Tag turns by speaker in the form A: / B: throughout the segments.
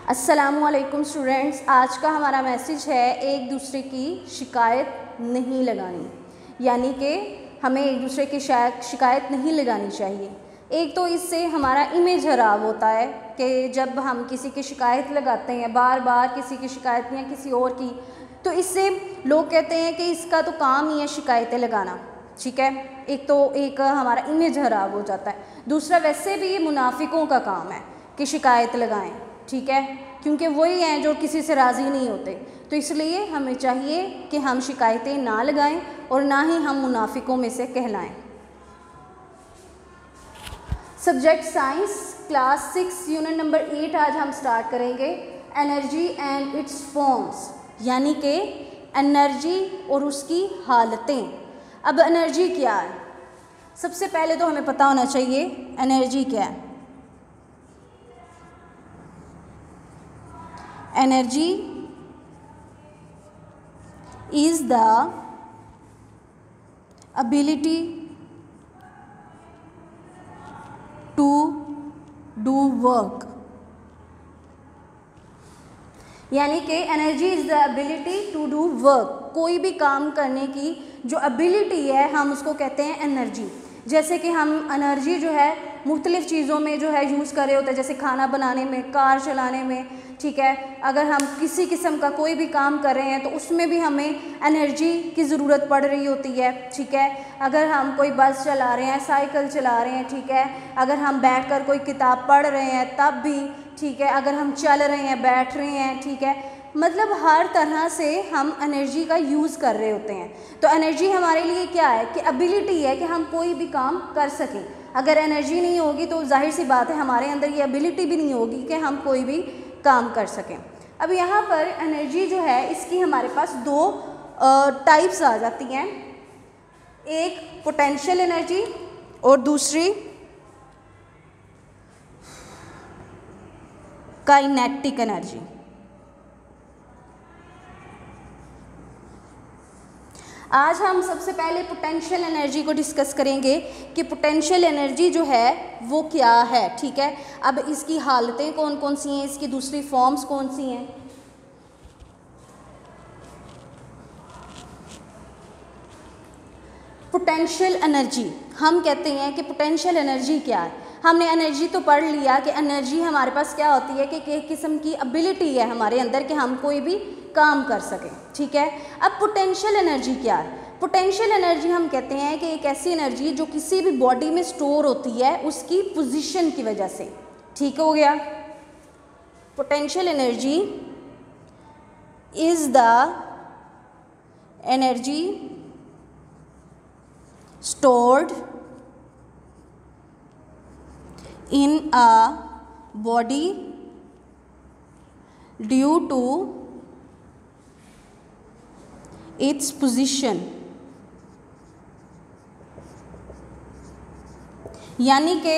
A: अस्सलामुअलैकुम स्टूडेंट्स, आज का हमारा मैसेज है एक दूसरे की शिकायत नहीं लगानी, यानी कि हमें एक दूसरे की शिकायत नहीं लगानी चाहिए। एक तो इससे हमारा इमेज खराब होता है कि जब हम किसी की शिकायत लगाते हैं, बार बार किसी की शिकायत या किसी और की, तो इससे लोग कहते हैं कि इसका तो काम ही है शिकायतें लगाना। ठीक है, एक हमारा इमेज खराब हो जाता है। दूसरा, वैसे भी ये मुनाफिकों का काम है कि शिकायत लगाएं, ठीक है, क्योंकि वही हैं जो किसी से राज़ी नहीं होते। तो इसलिए हमें चाहिए कि हम शिकायतें ना लगाएं और ना ही हम मुनाफिकों में से कहलाएं। Subject science, class 6, unit number 8 आज हम स्टार्ट करेंगे। एनर्जी एंड इट्स फॉर्म्स, यानी कि एनर्जी और उसकी हालतें। अब एनर्जी क्या है? सबसे पहले तो हमें पता होना चाहिए एनर्जी क्या है। Energy is the ability to do work, यानी कि energy is the ability to do work. कोई भी काम करने की जो एबिलिटी है हम उसको कहते हैं एनर्जी। जैसे कि हम एनर्जी जो है मुख्तलिफ़ चीज़ों में जो है यूज़ कर रहे होते हैं, जैसे खाना बनाने में, कार चलाने में, ठीक है। अगर हम किसी किस्म का कोई भी काम कर रहे हैं तो उसमें भी हमें एनर्जी की ज़रूरत पड़ रही होती है, ठीक है। अगर हम कोई बस चला रहे हैं, साइकिल चला रहे हैं, ठीक है, अगर हम बैठकर कोई किताब पढ़ रहे हैं तब भी, ठीक है, अगर हम चल रहे हैं, बैठ रहे हैं, ठीक है, मतलब हर तरह से हम एनर्जी का यूज़ कर रहे होते हैं। तो एनर्जी हमारे लिए क्या है कि एबिलिटी है कि हम कोई भी काम कर सकें। अगर एनर्जी नहीं होगी तो जाहिर सी बात है हमारे अंदर ये एबिलिटी भी नहीं होगी कि हम कोई भी काम कर सकें। अब यहाँ पर एनर्जी जो है इसकी हमारे पास दो टाइप्स आ जाती हैं, एक पोटेंशियल एनर्जी और दूसरी काइनेटिक एनर्जी। आज हम सबसे पहले पोटेंशियल एनर्जी को डिस्कस करेंगे कि पोटेंशियल एनर्जी जो है वो क्या है, ठीक है। अब इसकी हालतें कौन कौन सी हैं, इसकी दूसरी फॉर्म्स कौन सी हैं। पोटेंशियल एनर्जी, हम कहते हैं कि पोटेंशियल एनर्जी क्या है। हमने एनर्जी तो पढ़ लिया कि एनर्जी हमारे पास क्या होती है कि एक किस्म की एबिलिटी है हमारे अंदर कि हम कोई भी काम कर सकें, ठीक है। अब पोटेंशियल एनर्जी क्या है? पोटेंशियल एनर्जी हम कहते हैं कि एक ऐसी एनर्जी जो किसी भी बॉडी में स्टोर होती है उसकी पोजीशन की वजह से, ठीक हो गया। Potential energy is the energy stored in a body due to its position, यानी कि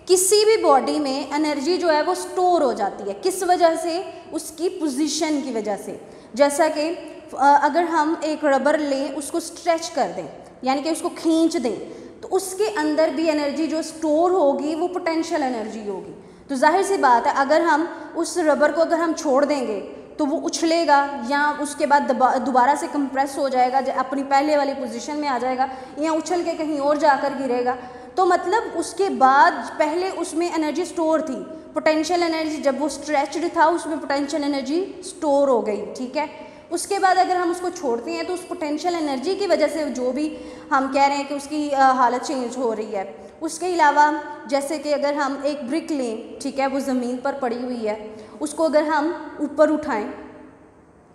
A: किसी भी बॉडी में एनर्जी जो है वो स्टोर हो जाती है, किस वजह से? उसकी पोजीशन की वजह से। जैसा कि अगर हम एक रबर लें, उसको स्ट्रेच कर दें, यानी कि उसको खींच दें, तो उसके अंदर भी एनर्जी जो स्टोर होगी वो पोटेंशियल एनर्जी होगी। तो जाहिर सी बात है अगर हम उस रबर को अगर हम छोड़ देंगे तो वो उछलेगा या उसके बाद दोबारा से कंप्रेस हो जाएगा, अपनी पहले वाली पोजीशन में आ जाएगा या उछल के कहीं और जाकर गिरेगा। तो मतलब उसके बाद पहले उसमें एनर्जी स्टोर थी, पोटेंशियल एनर्जी जब वो स्ट्रेच्ड था उसमें पोटेंशियल एनर्जी स्टोर हो गई, ठीक है। उसके बाद अगर हम उसको छोड़ते हैं तो उस पोटेंशियल एनर्जी की वजह से जो भी हम कह रहे हैं कि उसकी हालत चेंज हो रही है। उसके अलावा जैसे कि अगर हम एक ब्रिक लें, ठीक है, वो ज़मीन पर पड़ी हुई है, उसको अगर हम ऊपर उठाएं,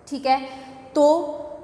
A: ठीक है, तो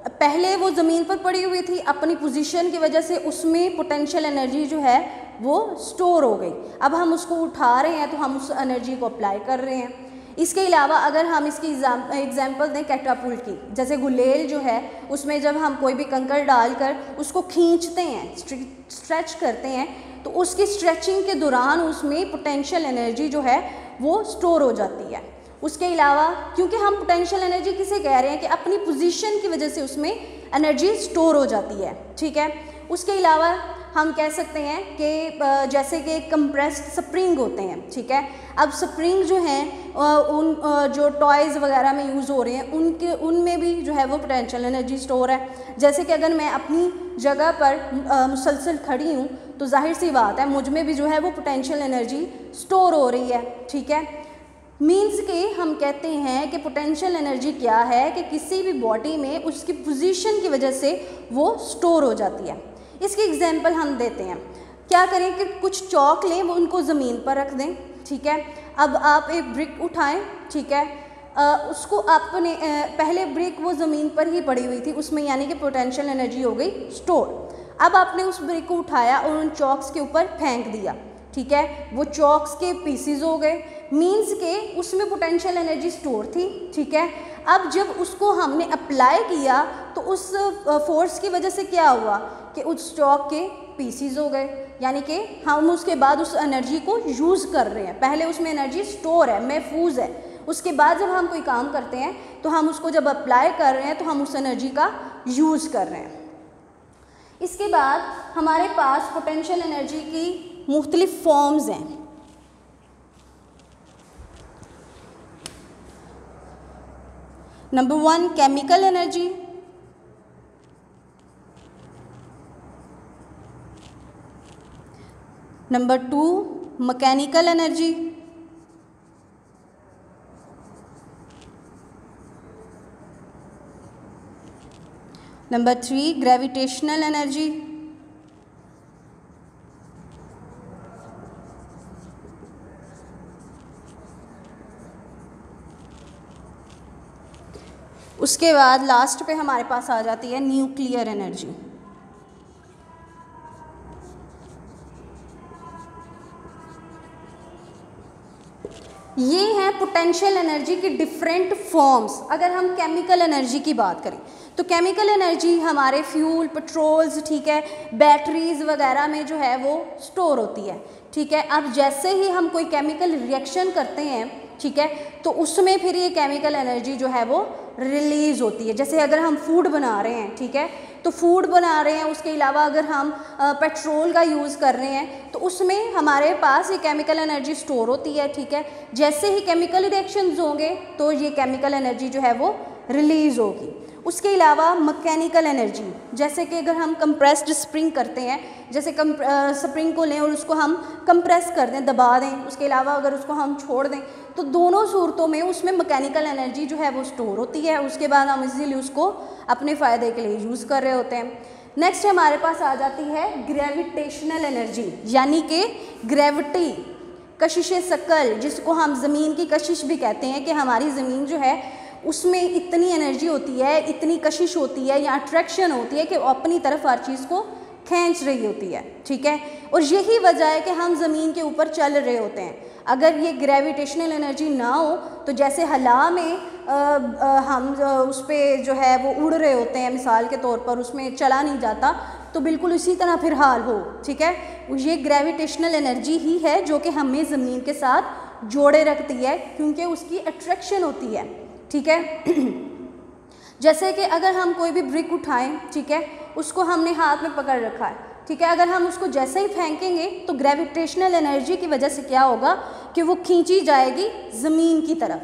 A: पहले वो ज़मीन पर पड़ी हुई थी, अपनी पोजीशन की वजह से उसमें पोटेंशियल एनर्जी जो है वो स्टोर हो गई। अब हम उसको उठा रहे हैं तो हम उस एनर्जी को अप्लाई कर रहे हैं। इसके अलावा अगर हम इसकी एग्जाम्पल दें कैटापुल्ट की, जैसे गुलेल जो है उसमें जब हम कोई भी कंकड़ डालकर उसको खींचते हैं, स्ट्रेच करते हैं, तो उसकी स्ट्रेचिंग के दौरान उसमें पोटेंशियल एनर्जी जो है वो स्टोर हो जाती है। उसके अलावा क्योंकि हम पोटेंशियल एनर्जी किसे कह रहे हैं कि अपनी पोजीशन की वजह से उसमें एनर्जी स्टोर हो जाती है, ठीक है। उसके अलावा हम कह सकते हैं कि जैसे कि कंप्रेस्ड स्प्रिंग होते हैं, ठीक है। अब स्प्रिंग जो हैं उन जो टॉयज़ वगैरह में यूज़ हो रहे हैं उनमें भी जो है वो पोटेंशियल एनर्जी स्टोर है। जैसे कि अगर मैं अपनी जगह पर मुसलसल खड़ी हूँ तो जाहिर सी बात है मुझ में भी जो है वो पोटेंशियल एनर्जी स्टोर हो रही है, ठीक है। मीन्स के हम कहते हैं कि पोटेंशियल एनर्जी क्या है कि किसी भी बॉडी में उसकी पोजीशन की वजह से वो स्टोर हो जाती है। इसकी एग्जांपल हम देते हैं, क्या करें कि कुछ चौक लें, वो उनको ज़मीन पर रख दें, ठीक है। अब आप एक ब्रिक उठाएं, ठीक है, उसको आपने पहले ब्रिक वो ज़मीन पर ही पड़ी हुई थी, उसमें यानी कि पोटेंशियल एनर्जी हो गई स्टोर। अब आपने उस ब्रिक को उठाया और उन चौक्स के ऊपर फेंक दिया, ठीक है, वो चौक्स के पीसीज हो गए, मीन्स के उसमें पोटेंशियल एनर्जी स्टोर थी, ठीक है। अब जब उसको हमने अप्लाई किया तो उस फोर्स की वजह से क्या हुआ कि उस चौक के पीसीज हो गए, यानी कि हम उसके बाद उस एनर्जी को यूज़ कर रहे हैं। पहले उसमें एनर्जी स्टोर है, महफूज है, उसके बाद जब हम कोई काम करते हैं तो हम उसको जब अप्लाई कर रहे हैं तो हम उस एनर्जी का यूज़ कर रहे हैं। इसके बाद हमारे पास पोटेंशियल एनर्जी की मुख्तलिफ फॉर्म्स हैं। Number 1 chemical energy, number 2 mechanical energy, number 3 gravitational energy, उसके बाद लास्ट पे हमारे पास आ जाती है न्यूक्लियर एनर्जी। ये हैं पोटेंशियल एनर्जी की डिफरेंट फॉर्म्स। अगर हम केमिकल एनर्जी की बात करें तो केमिकल एनर्जी हमारे फ्यूल, पेट्रोल्स, ठीक है, बैटरीज वगैरह में जो है वो स्टोर होती है, ठीक है। अब जैसे ही हम कोई केमिकल रिएक्शन करते हैं, ठीक है, तो उसमें फिर ये केमिकल एनर्जी जो है वो रिलीज़ होती है। जैसे अगर हम फूड बना रहे हैं, ठीक है, तो फूड बना रहे हैं, उसके अलावा अगर हम पेट्रोल का यूज़ कर रहे हैं तो उसमें हमारे पास ये केमिकल एनर्जी स्टोर होती है, ठीक है। जैसे ही केमिकल रिएक्शंस होंगे तो ये केमिकल एनर्जी जो है वो रिलीज़ होगी। उसके अलावा मैकेनिकल एनर्जी, जैसे कि अगर हम कंप्रेस्ड स्प्रिंग करते हैं, जैसे स्प्रिंग को लें और उसको हम कंप्रेस कर दें, दबा दें, उसके अलावा अगर उसको हम छोड़ दें, तो दोनों सूरतों में उसमें मैकेनिकल एनर्जी जो है वो स्टोर होती है। उसके बाद हम इजीली उसको अपने फ़ायदे के लिए यूज़ कर रहे होते हैं। नेक्स्ट हमारे पास आ जाती है ग्रेविटेशनल एनर्जी, यानी कि ग्रेविटी, कशिश सकल, जिसको हम ज़मीन की कशिश भी कहते हैं, कि हमारी ज़मीन जो है उसमें इतनी एनर्जी होती है, इतनी कशिश होती है या अट्रैक्शन होती है कि वो अपनी तरफ हर चीज़ को खींच रही होती है, ठीक है। और यही वजह है कि हम ज़मीन के ऊपर चल रहे होते हैं। अगर ये ग्रेविटेशनल एनर्जी ना हो तो जैसे हवा में हम उस पर जो है वो उड़ रहे होते हैं, मिसाल के तौर पर उसमें चला नहीं जाता, तो बिल्कुल इसी तरह फिर हाल हो, ठीक है। ये ग्रेविटेशनल एनर्जी ही है जो कि हमें ज़मीन के साथ जोड़े रखती है, क्योंकि उसकी अट्रैक्शन होती है, ठीक है। जैसे कि अगर हम कोई भी ब्रिक उठाएं, ठीक है, उसको हमने हाथ में पकड़ रखा है, ठीक है, अगर हम उसको जैसे ही फेंकेंगे तो ग्रेविटेशनल एनर्जी की वजह से क्या होगा कि वो खींची जाएगी ज़मीन की तरफ,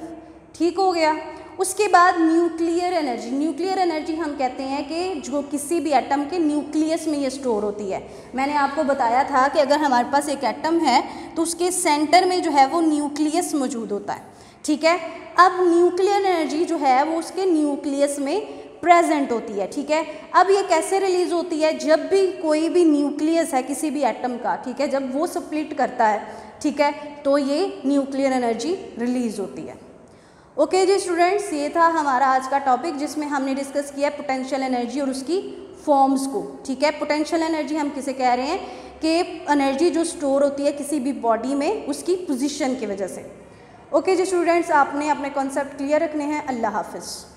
A: ठीक हो गया। उसके बाद न्यूक्लियर एनर्जी, न्यूक्लियर एनर्जी हम कहते हैं कि जो किसी भी एटम के न्यूक्लियस में ये स्टोर होती है। मैंने आपको बताया था कि अगर हमारे पास एक एटम है तो उसके सेंटर में जो है वो न्यूक्लियस मौजूद होता है, ठीक है। अब न्यूक्लियर एनर्जी जो है वो उसके न्यूक्लियस में प्रेजेंट होती है, ठीक है। अब ये कैसे रिलीज़ होती है, जब भी कोई भी न्यूक्लियस है किसी भी एटम का, ठीक है, जब वो स्प्लिट करता है, ठीक है, तो ये न्यूक्लियर एनर्जी रिलीज़ होती है। ओके जी स्टूडेंट्स, ये था हमारा आज का टॉपिक जिसमें हमने डिस्कस किया पोटेंशियल एनर्जी और उसकी फॉर्म्स को, ठीक है। पोटेंशियल एनर्जी हम किसे कह रहे हैं कि एनर्जी जो स्टोर होती है किसी भी बॉडी में उसकी पोजीशन की वजह से। ओके जी स्टूडेंट्स, आपने अपने कॉन्सेप्ट क्लियर रखने हैं। अल्लाह हाफिज़।